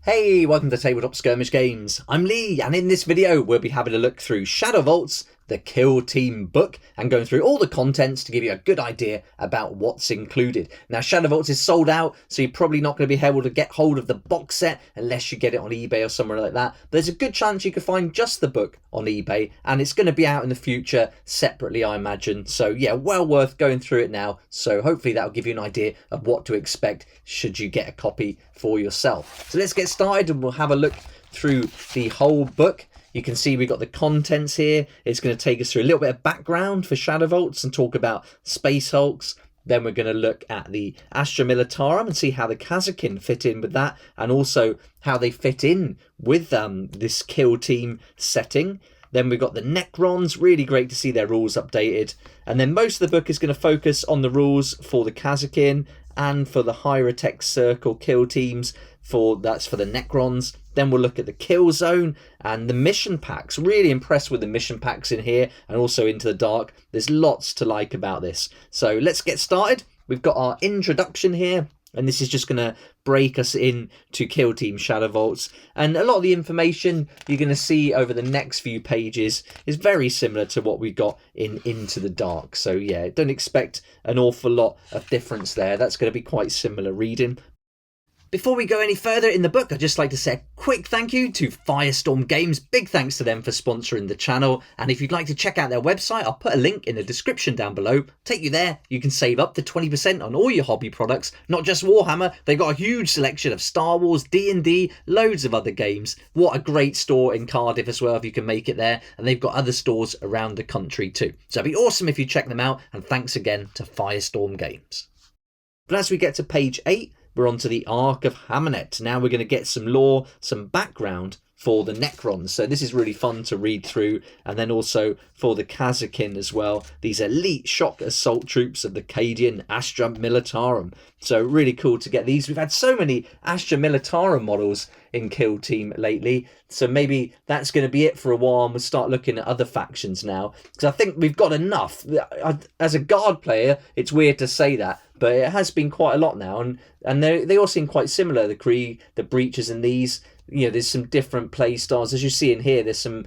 Hey, welcome to Tabletop Skirmish Games. I'm Lee, and in this video we'll be having a look through SHADOWVAULTS, the Kill Team book, and going through all the contents to give you a good idea about what's included. Now, SHADOWVAULTS is sold out, so you're probably not going to be able to get hold of the box set unless you get it on eBay or somewhere like that. But there's a good chance you could find just the book on eBay, and it's going to be out in the future separately, I imagine. So yeah, well worth going through it now. So hopefully that'll give you an idea of what to expect should you get a copy for yourself. So let's get started and we'll have a look through the whole book. You can see we've got the contents here. It's going to take us through a little bit of background for SHADOWVAULTS and talk about Space Hulks. Then we're going to look at the Astra Militarum and see how the Kazakin fit in with that, and also how they fit in with this Kill Team setting. Then we've got the Necrons, really great to see their rules updated. And then most of the book is going to focus on the rules for the Kazakin and for the Hierotech Circle kill teams. That's for the Necrons. Then we'll look at the kill zone and the mission packs. Really impressed with the mission packs in here and also Into the Dark. There's lots to like about this. So let's get started. We've got our introduction here, and this is just going to break us in to Kill Team SHADOWVAULTS. And a lot of the information you're going to see over the next few pages is very similar to what we got in Into the Dark. So yeah, don't expect an awful lot of difference there. That's going to be quite similar reading. Before we go any further in the book, I'd just like to say a quick thank you to Firestorm Games. Big thanks to them for sponsoring the channel. And if you'd like to check out their website, I'll put a link in the description down below. Take you there. You can save up to 20% on all your hobby products, not just Warhammer. They've got a huge selection of Star Wars, D&D, loads of other games. What a great store in Cardiff as well, if you can make it there. And they've got other stores around the country too. So it'd be awesome if you check them out. And thanks again to Firestorm Games. But as we get to page 8, we're on to the Ark of Hammernet. Now we're going to get some lore, some background for the Necrons. So this is really fun to read through. And then also for the Kazakin as well. These elite shock assault troops of the Cadian Astra Militarum. So really cool to get these. We've had so many Astra Militarum models in Kill Team lately. So maybe that's going to be it for a while, and we'll start looking at other factions now. Because I think we've got enough. As a Guard player, it's weird to say that, but it has been quite a lot now, and they all seem quite similar. The Krieg, the Breaches, and these. You know, there's some different play styles. As you see in here, there's some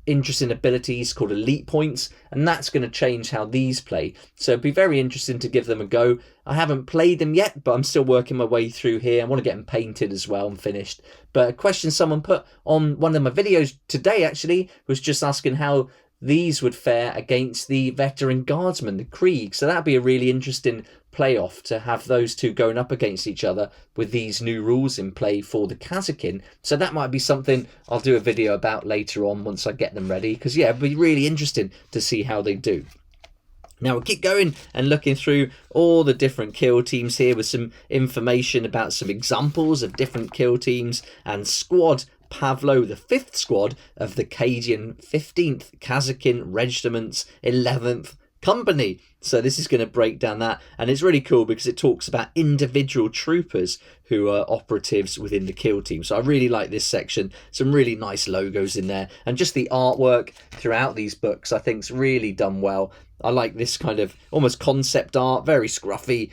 interesting abilities called elite points, and that's going to change how these play. So it'd be very interesting to give them a go. I haven't played them yet, but I'm still working my way through here. I want to get them painted as well and finished. But a question someone put on one of my videos today actually was just asking how these would fare against the veteran guardsmen, the Krieg. So that'd be a really interesting playoff to have those two going up against each other with these new rules in play for the Kazakin. So that might be something I'll do a video about later on once I get them ready, because yeah, it'd be really interesting to see how they do. Now we'll keep going and looking through all the different kill teams here with some information about some examples of different kill teams and squad Pavlo, the 5th squad of the Cadian 15th Kazakin Regiment's 11th Company. So this is going to break down that, and it's really cool because it talks about individual troopers who are operatives within the kill team. So I really like this section. Some really nice logos in there, and just the artwork throughout these books I think is really done well. I like this kind of almost concept art, very scruffy,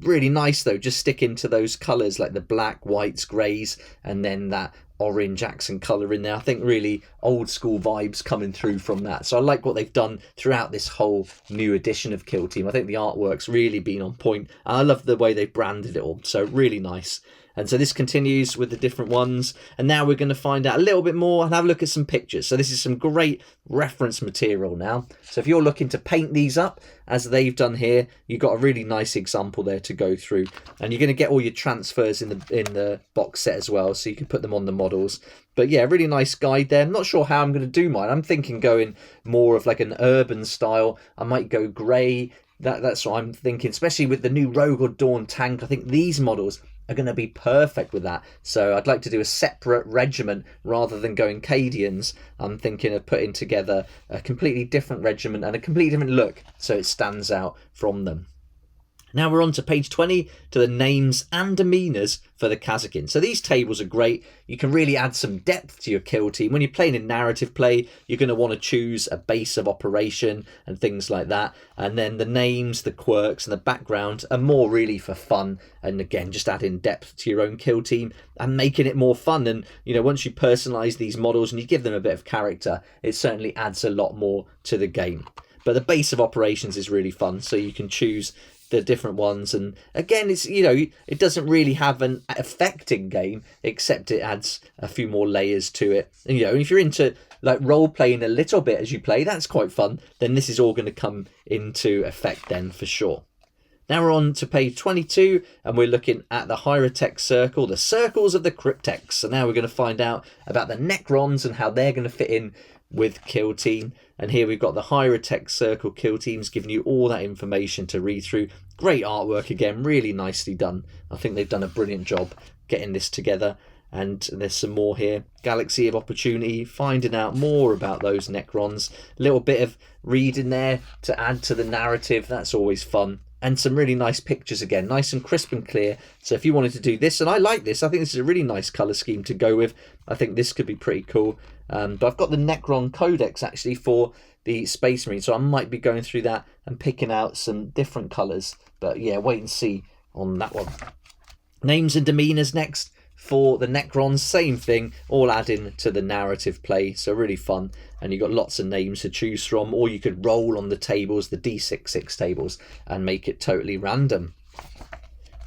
really nice though, just sticking to those colours like the black, whites, greys, and then that orange accent colour in there. I think really old school vibes coming through from that. So I like what they've done throughout this whole new edition of Kill Team. I think the artwork's really been on point. I love the way they've branded it all. So really nice. And so this continues with the different ones. And now we're going to find out a little bit more and have a look at some pictures. So this is some great reference material now. So if you're looking to paint these up as they've done here, you've got a really nice example there to go through. And you're going to get all your transfers in the box set as well, so you can put them on the models. But yeah, really nice guide there. I'm not sure how I'm going to do mine. I'm thinking going more of like an urban style. I might go grey. That's what I'm thinking, especially with the new Rogue or Dawn tank. I think these models are going to be perfect with that. So I'd like to do a separate regiment rather than going Cadians. I'm thinking of putting together a completely different regiment and a completely different look so it stands out from them. Now we're on to page 20, to the names and demeanours for the Kazakin. So these tables are great. You can really add some depth to your kill team. When you're playing in narrative play, you're going to want to choose a base of operation and things like that. And then the names, the quirks and the background are more really for fun. And again, just adding depth to your own kill team and making it more fun. And, you know, once you personalise these models and you give them a bit of character, it certainly adds a lot more to the game. But the base of operations is really fun. So you can choose the different ones, and again, it's, you know, it doesn't really have an effect in game except it adds a few more layers to it. And, you know, if you're into like role playing a little bit as you play, that's quite fun, then this is all going to come into effect then for sure. Now we're on to page 22 and we're looking at the Hierotech Circle, the circles of the Cryptex. So now we're going to find out about the Necrons and how they're going to fit in with kill team. And here we've got the Hierotech Circle kill teams, giving you all that information to read through. Great artwork again, really nicely done. I think they've done a brilliant job getting this together. And there's some more here. Galaxy of Opportunity, finding out more about those Necrons. A little bit of reading there to add to the narrative, that's always fun. And some really nice pictures again, nice and crisp and clear. So if you wanted to do this, and I like this, I think this is a really nice colour scheme to go with. I think this could be pretty cool. But I've got the Necron Codex actually for the Space Marine, so I might be going through that and picking out some different colours. But yeah, wait and see on that one. Names and demeanours next. For the Necrons, same thing, all adding to the narrative play, so really fun. And you've got lots of names to choose from, or you could roll on the tables, the D66 tables, and make it totally random.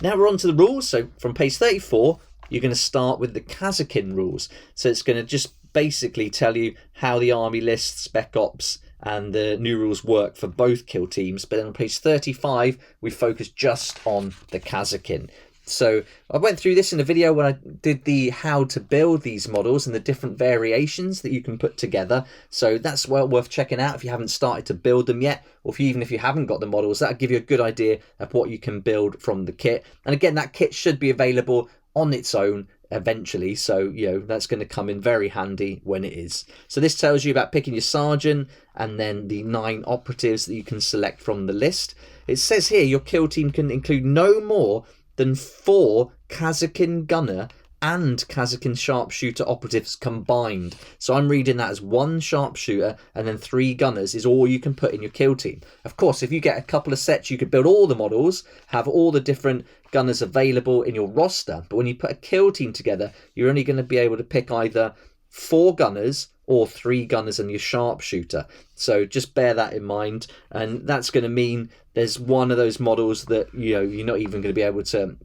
Now we're on to the rules. So from page 34, you're going to start with the Kazakin rules. So it's going to just basically tell you how the army lists, spec ops, and the new rules work for both kill teams. But then on page 35, we focus just on the Kazakin. So I went through this in a video when I did the how to build these models and the different variations that you can put together. So that's well worth checking out if you haven't started to build them yet, or even if you haven't got the models. That'll give you a good idea of what you can build from the kit. And again, that kit should be available on its own eventually, so you know that's going to come in very handy when it is. So this tells you about picking your sergeant and then the 9 operatives that you can select from the list. It says here your kill team can include no more than 4 Kazakin gunner and Kazakin sharpshooter operatives combined. So I'm reading that as 1 sharpshooter and then 3 gunners is all you can put in your kill team. Of course, if you get a couple of sets, you could build all the models, have all the different gunners available in your roster. But when you put a kill team together, you're only going to be able to pick either 4 gunners or 3 gunners and your sharpshooter. So just bear that in mind. And that's going to mean there's one of those models that, you know, you're not even going to be able to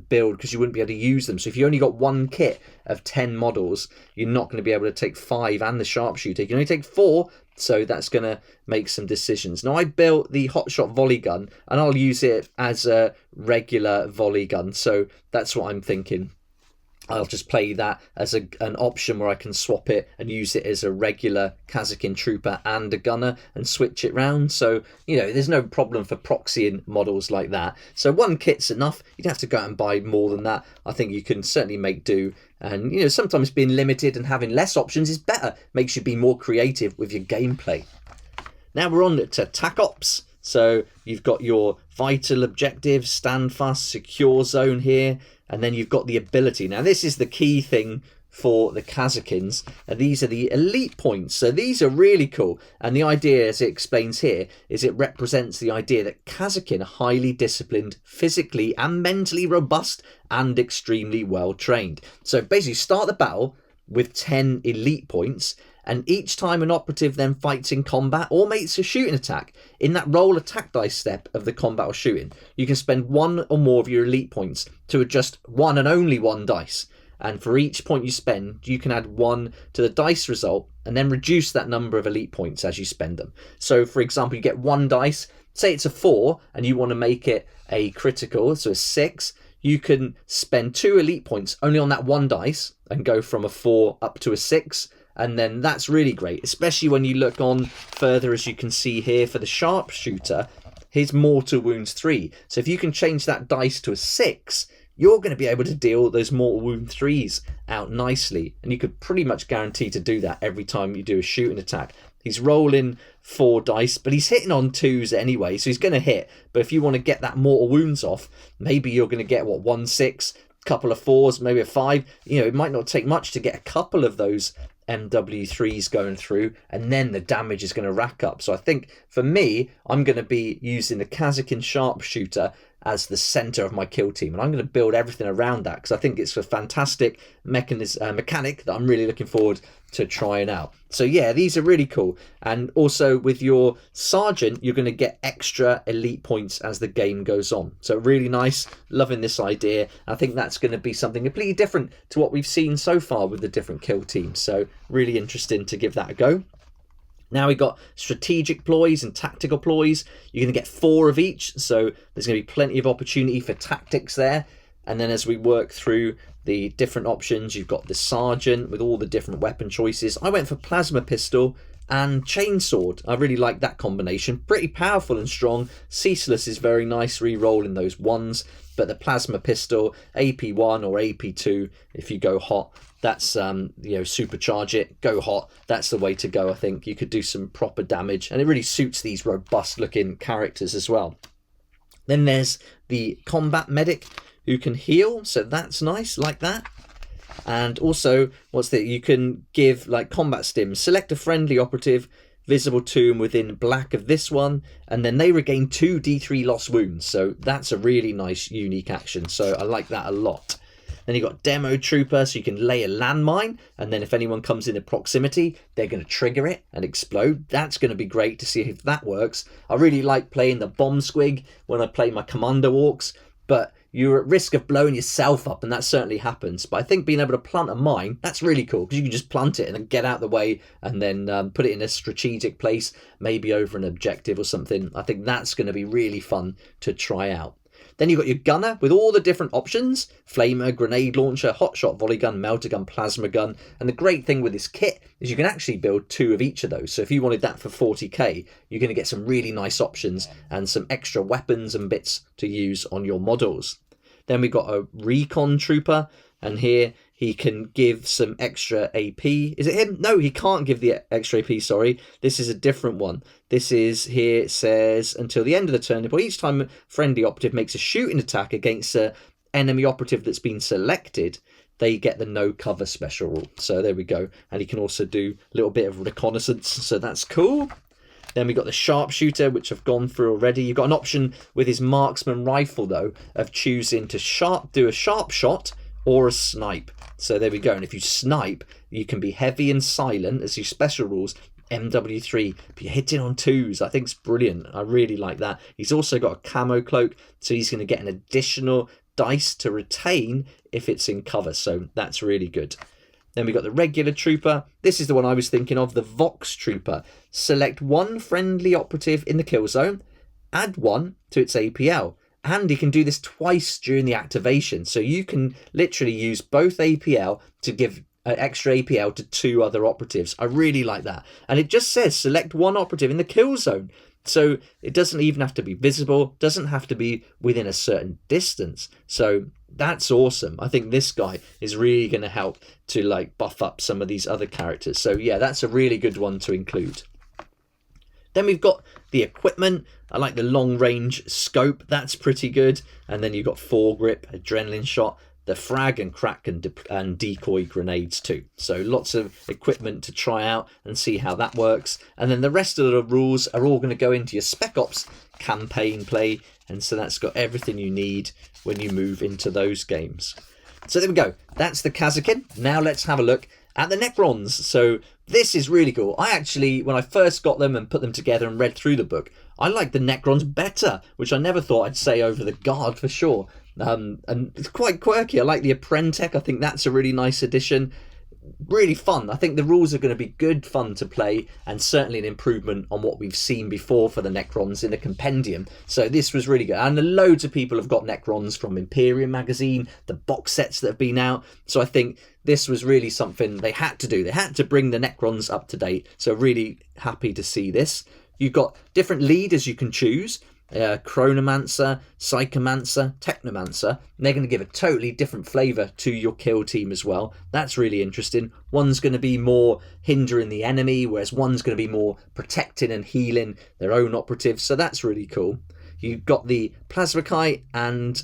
build because you wouldn't be able to use them. So if you only got 1 kit of 10 models, you're not going to be able to take 5 and the sharpshooter. You can only take 4, so that's going to make some decisions. Now I built the hotshot volley gun and I'll use it as a regular volley gun, so that's what I'm thinking. I'll just play that as an option where I can swap it and use it as a regular Kazakin trooper and a gunner and switch it round. So, you know, there's no problem for proxying models like that. So 1 kit's enough. You don't have to go out and buy more than that. I think you can certainly make do. And, you know, sometimes being limited and having less options is better. Makes you be more creative with your gameplay. Now we're on to TAC Ops. So you've got your vital objectives, stand fast, secure zone here. And then you've got the ability. Now this is the key thing for the Kazakins. And these are the elite points. So these are really cool. And the idea, as it explains here, is it represents the idea that Kazakin are highly disciplined, physically and mentally robust, and extremely well trained. So basically start the battle with 10 elite points. And each time an operative then fights in combat or makes a shooting attack, in that roll attack dice step of the combat or shooting, you can spend 1 or more of your elite points to adjust 1 and only 1 dice. And for each point you spend, you can add 1 to the dice result and then reduce that number of elite points as you spend them. So for example, you get 1 dice, say it's a 4 and you want to make it a critical, so a 6, you can spend 2 elite points only on that 1 dice and go from a 4 up to a 6. And then that's really great, especially when you look on further, as you can see here for the sharpshooter, his mortal wounds 3. So if you can change that dice to a 6, you're going to be able to deal those mortal wound 3s out nicely. And you could pretty much guarantee to do that every time you do a shooting attack. He's rolling 4 dice, but he's hitting on 2s anyway, so he's going to hit. But if you want to get that mortal wounds off, maybe you're going to get, 1, 6, couple of 4s, maybe a 5. You know, it might not take much to get a couple of those MW3s going through, and then the damage is going to rack up. So I think for me, I'm going to be using the Kazakin sharpshooter as the center of my kill team, and I'm going to build everything around that because I think it's a fantastic mechanic that I'm really looking forward to trying out. So yeah, these are really cool. And also with your sergeant, you're going to get extra elite points as the game goes on. So really nice, loving this idea. I think that's going to be something completely different to what we've seen so far with the different kill teams. So really interesting to give that a go. Now we've got strategic ploys and tactical ploys. You're going to get 4 of each, so there's going to be plenty of opportunity for tactics there. And then as we work through the different options, you've got the sergeant with all the different weapon choices. I went for plasma pistol and chainsword. I really like that combination. Pretty powerful and strong. Ceaseless is very nice, re-rolling those 1s. But the plasma pistol, AP1 or AP2, if you go hot, that's, supercharge it, go hot. That's the way to go, I think. You could do some proper damage. And it really suits these robust looking characters as well. Then there's the combat medic who can heal. So that's nice, like that. And also, you can give like combat stims. Select a friendly operative visible to them within black of this one, and then they regain 2 D3 lost wounds. So that's a really nice, unique action. So I like that a lot. Then you've got Demo Trooper, so you can lay a landmine, and then if anyone comes in proximity, they're going to trigger it and explode. That's going to be great to see if that works. I really like playing the Bomb Squig when I play my Commando Orcs, but you're at risk of blowing yourself up, and that certainly happens. But I think being able to plant a mine, that's really cool, because you can just plant it and then get out of the way and then put it in a strategic place, maybe over an objective or something. I think that's going to be really fun to try out. Then you've got your gunner with all the different options: flamer, grenade launcher, hotshot volley gun, melter gun, plasma gun. And the great thing with this kit is you can actually build 2 of each of those. So if you wanted that for 40k, you're going to get some really nice options and some extra weapons and bits to use on your models. Then we've got a recon trooper, and here he can give some extra AP. Is it him? No, he can't give the extra AP, sorry. This is a different one. This is, here it says, until the end of the turn, each time a friendly operative makes a shooting attack against an enemy operative that's been selected, they get the no cover special rule. So there we go. And he can also do a little bit of reconnaissance, so that's cool. Then we got the sharpshooter, which I've gone through already. You've got an option with his marksman rifle, though, of choosing to do a sharp shot or a snipe. So there we go. And if you snipe, you can be heavy and silent as your special rules. MW3, but you're hitting on 2s. I think it's brilliant. I really like that. He's also got a camo cloak, so he's going to get an additional dice to retain if it's in cover. So that's really good. Then we got the regular trooper. This is the one I was thinking of, the Vox trooper. Select 1 friendly operative in the kill zone, add 1 to its APL. And he can do this twice during the activation. So you can literally use both APL to give extra APL to 2 other operatives. I really like that. And it just says select 1 operative in the kill zone. So it doesn't even have to be visible, doesn't have to be within a certain distance. So that's awesome. I think this guy is really going to help to like buff up some of these other characters. So yeah, that's a really good one to include. Then we've got the equipment. I like the long range scope. That's pretty good. And then you've got foregrip, adrenaline shot, the frag and crack and decoy grenades too. So lots of equipment to try out and see how that works. And then the rest of the rules are all going to go into your Spec Ops campaign play. And so that's got everything you need when you move into those games. So there we go. That's the Kazakin. Now let's have a look at the Necrons. So this is really cool. I actually, when I first got them and put them together and read through the book, I like the Necrons better, which I never thought I'd say over the Guard for sure. And it's quite quirky. I like the Apprentech. I think that's a really nice addition. Really fun. I think the rules are going to be good fun to play, and certainly an improvement on what we've seen before for the Necrons in the compendium. So this was really good. And loads of people have got Necrons from Imperium magazine, the box sets that have been out. So I think this was really something they had to do. They had to bring the Necrons up to date. So really happy to see this. You've got different leaders you can choose. Chronomancer, Psychomancer, Technomancer. And they're going to give a totally different flavour to your kill team as well. That's really interesting. One's going to be more hindering the enemy, whereas one's going to be more protecting and healing their own operatives. So that's really cool. You've got the Plasmacite and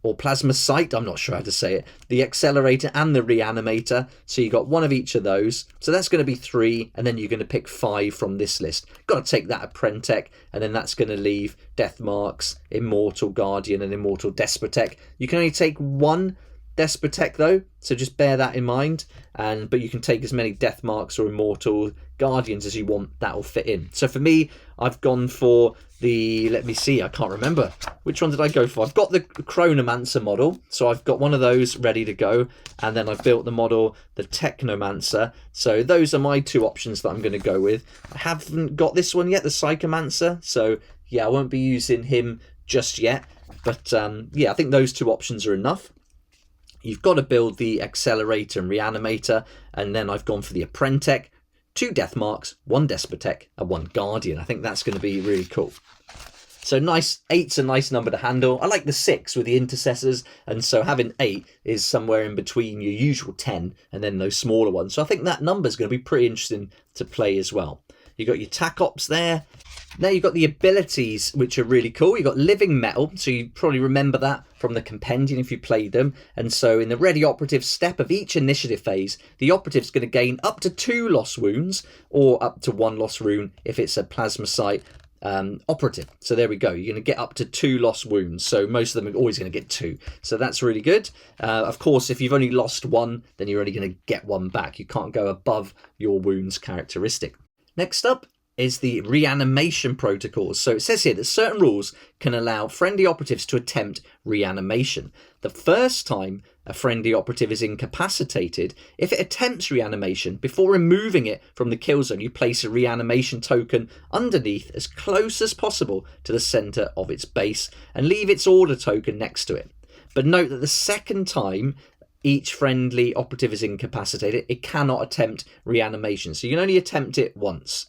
or Plasmacite, I'm not sure how to say it, the Accelerator and the Reanimator. So you got one of each of those. So that's going to be 3, and then you're going to pick 5 from this list. Got to take that Apprentech, and then that's going to leave Deathmarks, Immortal Guardian, and Immortal Despotech. You can only take 1 Despotech though, so just bear that in mind. But you can take as many Deathmarks or Immortal Guardians as you want. That will fit in. So for me, I've gone for the, let me see, I can't remember. Which one did I go for? I've got the Chronomancer model, so I've got one of those ready to go. And then I've built the model, the Technomancer. So those are my 2 options that I'm going to go with. I haven't got this one yet, the Psychomancer. So yeah, I won't be using him just yet. But yeah, I think those 2 options are enough. You've got to build the Accelerator and Reanimator, and then I've gone for the Apprentech, 2 Deathmarks, 1 Despotech, and 1 Guardian. I think that's going to be really cool. So nice, 8's a nice number to handle. I like the 6 with the intercessors, and so having 8 is somewhere in between your usual 10 and then those smaller ones. So I think that number is going to be pretty interesting to play as well. You've got your TAC Ops there. Now you've got the abilities, which are really cool. You've got Living Metal, so you probably remember that from the compendium if you played them. And so in the Ready Operative step of each initiative phase, the operative's going to gain up to 2 lost wounds or up to 1 lost wound if it's a Plasmacite operative. So there we go. You're going to get up to 2 lost wounds. So most of them are always going to get 2. So that's really good. Of course, if you've only lost 1, then you're only going to get 1 back. You can't go above your wounds characteristic. Next up is the Reanimation Protocols. So it says here that certain rules can allow friendly operatives to attempt reanimation. The first time a friendly operative is incapacitated, if it attempts reanimation, before removing it from the kill zone, you place a reanimation token underneath as close as possible to the center of its base and leave its order token next to it. But note that the second time each friendly operative is incapacitated, it cannot attempt reanimation. So you can only attempt it once.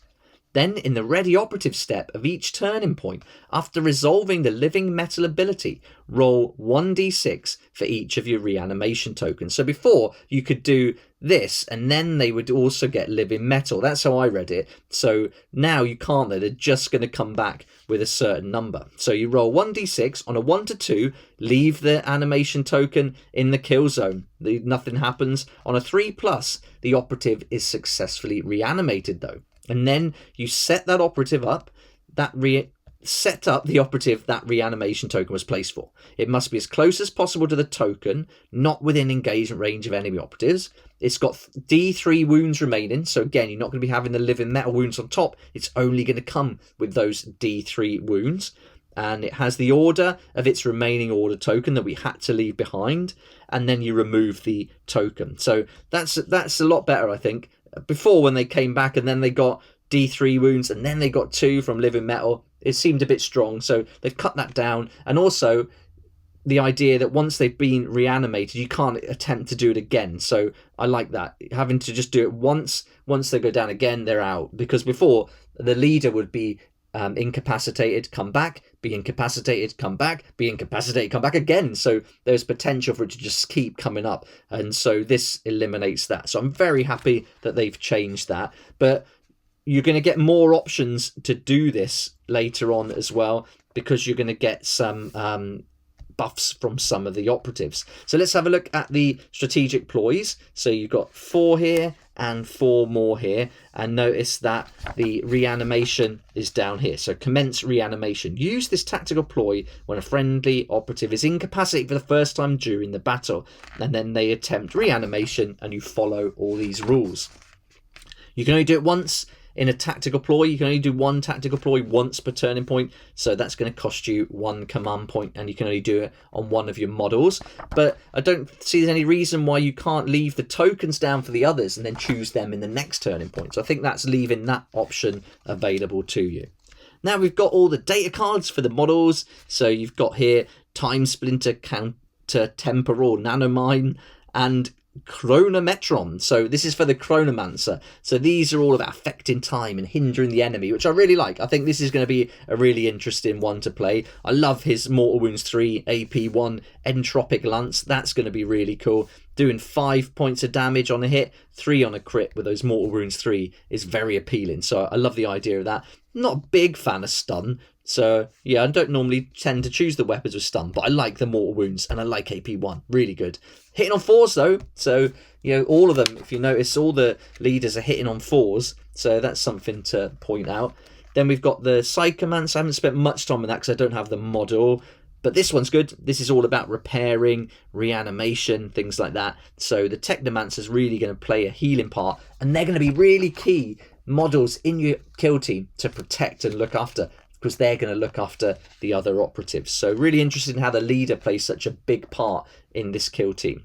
Then, in the Ready Operative step of each turning point, after resolving the Living Metal ability, roll 1d6 for each of your reanimation tokens. So before, you could do this, and then they would also get Living Metal. That's how I read it. So now you can't. They're just going to come back with a certain number. So you roll 1d6 on a 1 to 2, leave the animation token in the kill zone. Nothing happens. On a 3+, the operative is successfully reanimated though. And then you set that operative up, set up the operative that reanimation token was placed for. It must be as close as possible to the token, not within engagement range of enemy operatives. It's got D3 wounds remaining, so again, you're not going to be having the Living Metal wounds on top. It's only going to come with those D3 wounds. And it has the order of its remaining order token that we had to leave behind, and then you remove the token. So that's a lot better, I think. Before, when they came back and then they got D3 wounds and then they got 2 from Living Metal, it seemed a bit strong. So they've cut that down. And also the idea that once they've been reanimated, you can't attempt to do it again. So I like that. Having to just do it once they go down again, they're out. Because before, the leader would be incapacitated, come back, be incapacitated, come back, be incapacitated, come back again. So there's potential for it to just keep coming up. And so this eliminates that. So I'm very happy that they've changed that. But you're going to get more options to do this later on as well, because you're going to get some buffs from some of the operatives. So let's have a look at the strategic ploys. So you've got 4 here and 4 more here, and notice that the reanimation is down here. So commence reanimation. Use this tactical ploy when a friendly operative is incapacitated for the first time during the battle, and then they attempt reanimation, and you follow all these rules. You can only do it once. In a tactical ploy, you can only do 1 tactical ploy once per turning point, so that's going to cost you 1 command point, and you can only do it on 1 of your models. But I don't see there's any reason why you can't leave the tokens down for the others and then choose them in the next turning point. So I think that's leaving that option available to you. Now we've got all the data cards for the models. So you've got here Time Splinter, Counter Temporal, Nanomine, and Chronometron. So this is for the Chronomancer. So these are all about affecting time and hindering the enemy, which I really like. I think this is going to be a really interesting one to play. I love his Mortal Wounds 3 AP1 Entropic Lance. That's going to be really cool. Doing 5 points of damage on a hit, 3 on a crit with those Mortal Wounds 3 is very appealing. So I love the idea of that. Not a big fan of stun. So, yeah, I don't normally tend to choose the weapons with stun, but I like the Mortal Wounds and I like AP1. Really good. Hitting on 4s, though. So, you know, all of them, if you notice, all the leaders are hitting on 4s. So that's something to point out. Then we've got the Psychomancer. I haven't spent much time on that because I don't have the model. But this one's good. This is all about repairing, reanimation, things like that. So the Technomancer is really going to play a healing part. And they're going to be really key models in your kill team to protect and look after, because they're going to look after the other operatives. So really interested in how the leader plays such a big part in this kill team.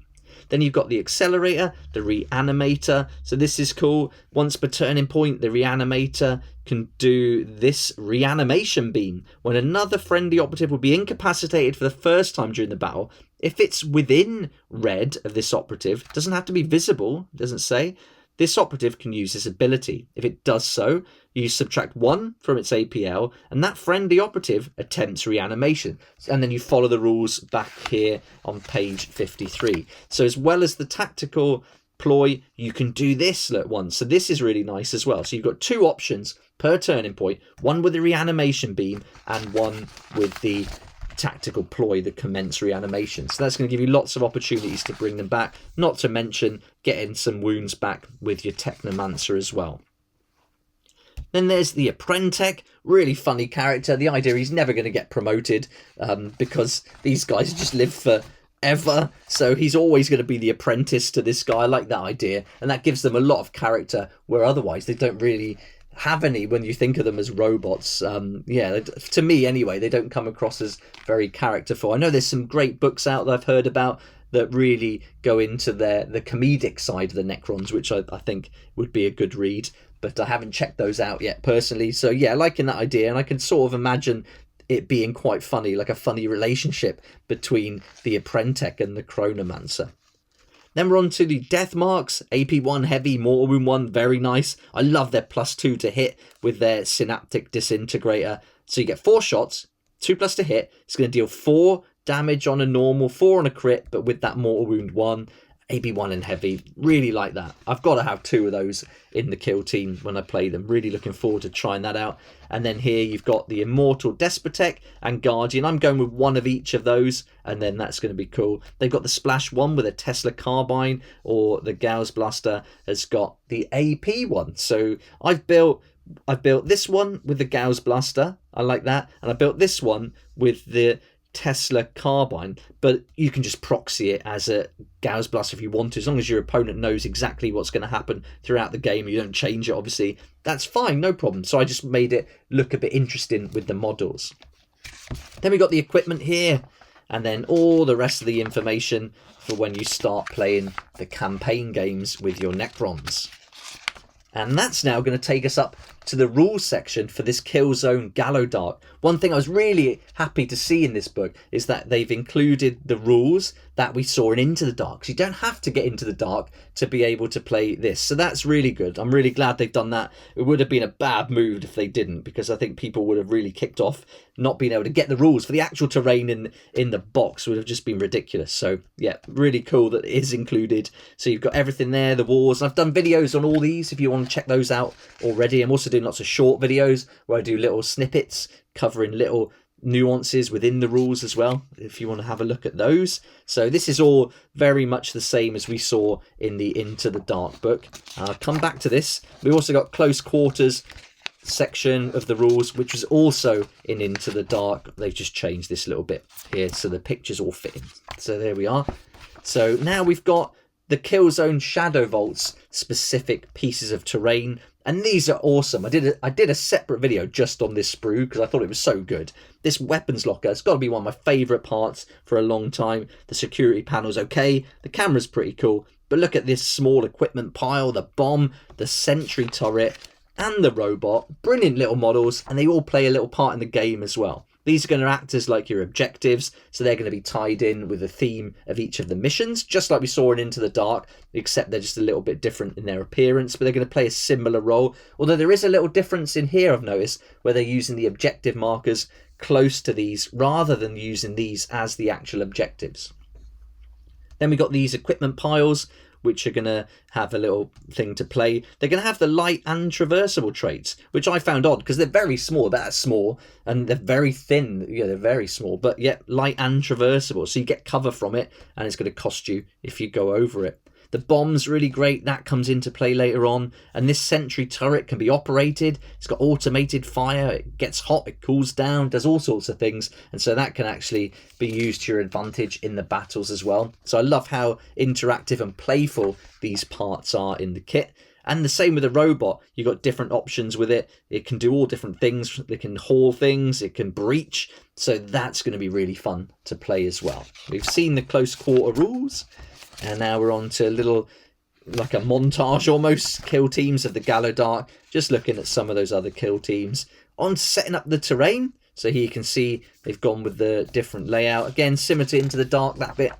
Then you've got the Accelerator, the Reanimator. So this is cool. Once per turning point, the Reanimator can do this Reanimation Beam. When another friendly operative will be incapacitated for the first time during the battle, if it's within red of this operative, doesn't have to be visible, doesn't say, this operative can use this ability. If it does so, you subtract 1 from its APL, and that friendly operative attempts reanimation. And then you follow the rules back here on page 53. So as well as the tactical ploy, you can do this at once. So this is really nice as well. So you've got 2 options per turning point, one with the reanimation beam and one with the tactical ploy, the commence reanimation. So that's going to give you lots of opportunities to bring them back, not to mention getting some wounds back with your Technomancer as well. Then there's the Apprentech, really funny character. The idea he's never going to get promoted because these guys just live forever. So he's always going to be the apprentice to this guy. I like that idea. And that gives them a lot of character where otherwise they don't really have any when you think of them as robots. Yeah, to me anyway, they don't come across as very characterful. I know there's some great books out that I've heard about that really go into the comedic side of the Necrons, which I think would be a good read, but I haven't checked those out yet personally. So yeah, liking that idea, and I can sort of imagine it being quite funny, like a funny relationship between the Apprentech and the Chronomancer. Then we're on to the Death Marks, AP1 Heavy, Mortal Wound 1, very nice. I love their +2 to hit with their Synaptic Disintegrator. So you get 4 shots, 2+ to hit. It's going to deal 4 damage on a normal, 4 on a crit, but with that Mortal Wound 1. AP1 and Heavy, really like that. I've got to have 2 of those in the kill team when I play them. Really looking forward to trying that out. And then here you've got the Immortal Despotech and Guardian. I'm going with one of each of those, and then that's going to be cool. They've got the Splash one with a Tesla Carbine, or the Gauss Blaster has got the AP one. So I've built this one with the Gauss Blaster. I like that. And I built this one with the Tesla Carbine, but you can just proxy it as a Gauss Blaster if you want to, as long as your opponent knows exactly what's going to happen throughout the game. You don't change it, obviously, that's fine, no problem. So I just made it look a bit interesting with the models. Then we got the equipment here, and then all the rest of the information for when you start playing the campaign games with your Necrons. And that's now going to take us up to the rules section for this Killzone Gallowdark. One thing I was really happy to see in this book is that they've included the rules that we saw in Into the Dark. So you don't have to get into the dark to be able to play this. So that's really good. I'm really glad they've done that. It would have been a bad move if they didn't, because I think people would have really kicked off not being able to get the rules for the actual terrain in the box. Would have just been ridiculous. So yeah, really cool that it is included. So you've got everything there, the wars. I've done videos on all these if you want to check those out already. I'm also doing lots of short videos where I do little snippets covering little nuances within the rules as well, if you want to have a look at those. So this is all very much the same as we saw in the Into the Dark book. I'll come back to this. We've also got close quarters section of the rules, which was also in Into the Dark. They've just changed this little bit here so the pictures all fit in. So there we are. So now we've got the Killzone Shadow Vaults specific pieces of terrain, and these are awesome. I did a separate video just on this sprue because I thought it was so good. This weapons locker, it's got to be one of my favourite parts for a long time. The security panel's okay, the camera's pretty cool, but look at this small equipment pile, the bomb, the sentry turret, and the robot. Brilliant little models, and they all play a little part in the game as well. These are going to act as like your objectives, so they're going to be tied in with the theme of each of the missions, just like we saw in Into the Dark, except they're just a little bit different in their appearance, but they're going to play a similar role, although there is a little difference in here I've noticed, where they're using the objective markers close to these rather than using these as the actual objectives. Then we got these equipment piles, which are going to have a little thing to play. They're going to have the light and traversable traits, which I found odd because they're very small. That's small, and they're very thin. Yeah, they're very small, but yet light and traversable. So you get cover from it, and it's going to cost you if you go over it. The bomb's really great. That comes into play later on. And this sentry turret can be operated. It's got automated fire. It gets hot. It cools down. Does all sorts of things. And so that can actually be used to your advantage in the battles as well. So I love how interactive and playful these parts are in the kit. And the same with the robot. You've got different options with it. It can do all different things. It can haul things. It can breach. So that's going to be really fun to play as well. We've seen the close quarter rules. And now we're on to a little, like a montage almost, kill teams of the Gallowdark. Just looking at some of those other kill teams. On to setting up the terrain. So here you can see they've gone with the different layout. Again, similar to Into the Dark, that bit.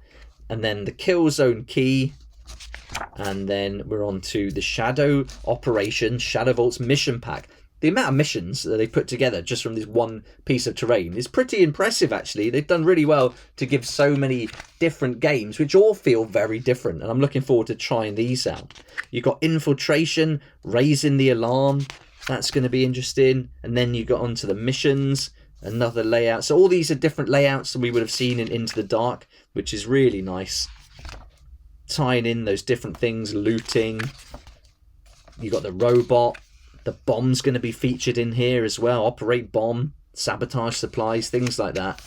And then the kill zone key. And then we're on to the Shadow Operation Shadow Vaults mission pack. The amount of missions that they put together just from this one piece of terrain is pretty impressive, actually. They've done really well to give so many different games, which all feel very different. And I'm looking forward to trying these out. You've got Infiltration, Raising the Alarm. That's going to be interesting. And then you got onto the missions, another layout. So all these are different layouts that we would have seen in Into the Dark, which is really nice. Tying in those different things, looting. You got the robot. The bomb's going to be featured in here as well. Operate bomb, sabotage supplies, things like that.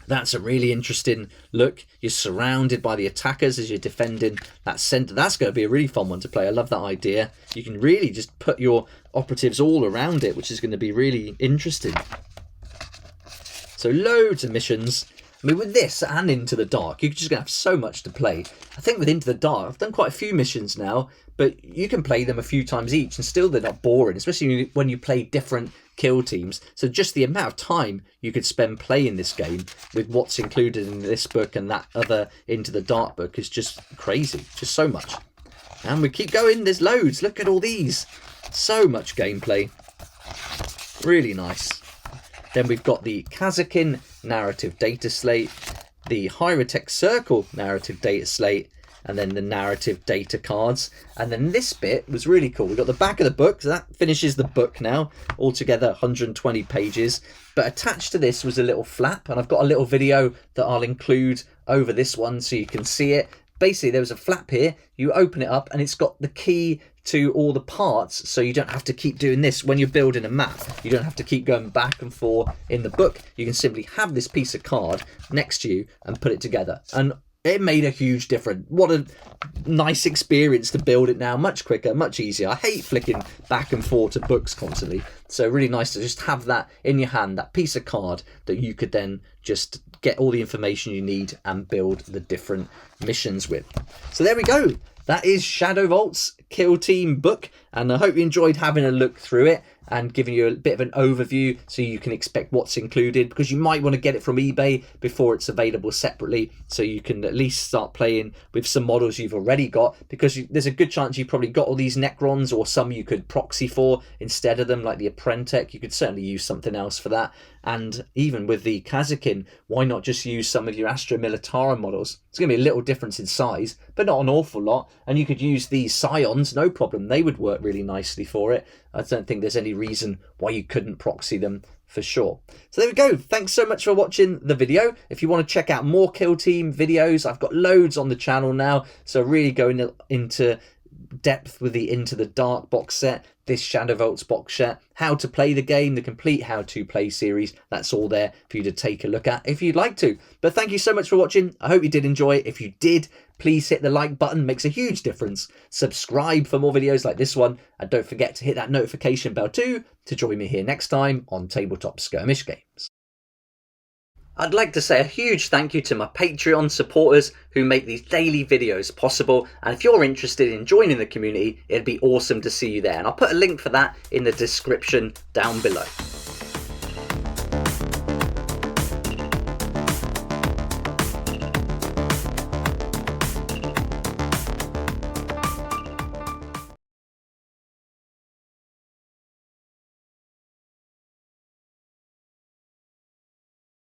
That's a really interesting look. You're surrounded by the attackers as you're defending that centre. That's going to be a really fun one to play. I love that idea. You can really just put your operatives all around it, which is going to be really interesting. So loads of missions. I mean, with this and Into the Dark, you're just going to have so much to play. I think with Into the Dark, I've done quite a few missions now, but you can play them a few times each and still they're not boring, especially when you play different kill teams. So just the amount of time you could spend playing this game with what's included in this book and that other Into the Dark book is just crazy. Just so much. And we keep going. There's loads. Look at all these. So much gameplay. Really nice. Then we've got the Kazakin narrative data slate, the Hierotek Circle narrative data slate, and then the narrative data cards. And then this bit was really cool. We've got the back of the book, so that finishes the book now. Altogether 120 pages. But attached to this was a little flap, and I've got a little video that I'll include over this one so you can see it. Basically, there was a flap here. You open it up and it's got the key to all the parts, so you don't have to keep doing this when you're building a map. You don't have to keep going back and forth in the book. You can simply have this piece of card next to you and put it together. And it made a huge difference. What a nice experience to build it now. Much quicker, much easier. I hate flicking back and forth to books constantly. So really nice to just have that in your hand, that piece of card that you could then just get all the information you need and build the different missions with. So there we go. That is Shadow Vaults Kill Team book, and I hope you enjoyed having a look through it and giving you a bit of an overview so you can expect what's included, because you might want to get it from eBay before it's available separately, so you can at least start playing with some models you've already got, because there's a good chance you've probably got all these Necrons, or some you could proxy for instead of them, like the Apprentech. You could certainly use something else for that. And even with the Kazakin, why not just use some of your Astra Militarum models? It's going to be a little difference in size, but not an awful lot. And you could use these Scions, no problem. They would work really nicely for it. I don't think there's any reason why you couldn't proxy them for sure. So there we go. Thanks so much for watching the video. If you want to check out more Kill Team videos, I've got loads on the channel now. So really going into depth with the Into the Dark box set, this Shadow Vaults box set, how to play the game, the complete how to play series. That's all there for you to take a look at if you'd like to. But thank you so much for watching. I hope you did enjoy it. If you did, please hit the like button, makes a huge difference. Subscribe for more videos like this one, and don't forget to hit that notification bell too to join me here next time on Tabletop Skirmish Games. I'd like to say a huge thank you to my Patreon supporters who make these daily videos possible, and if you're interested in joining the community, it'd be awesome to see you there, and I'll put a link for that in the description down below.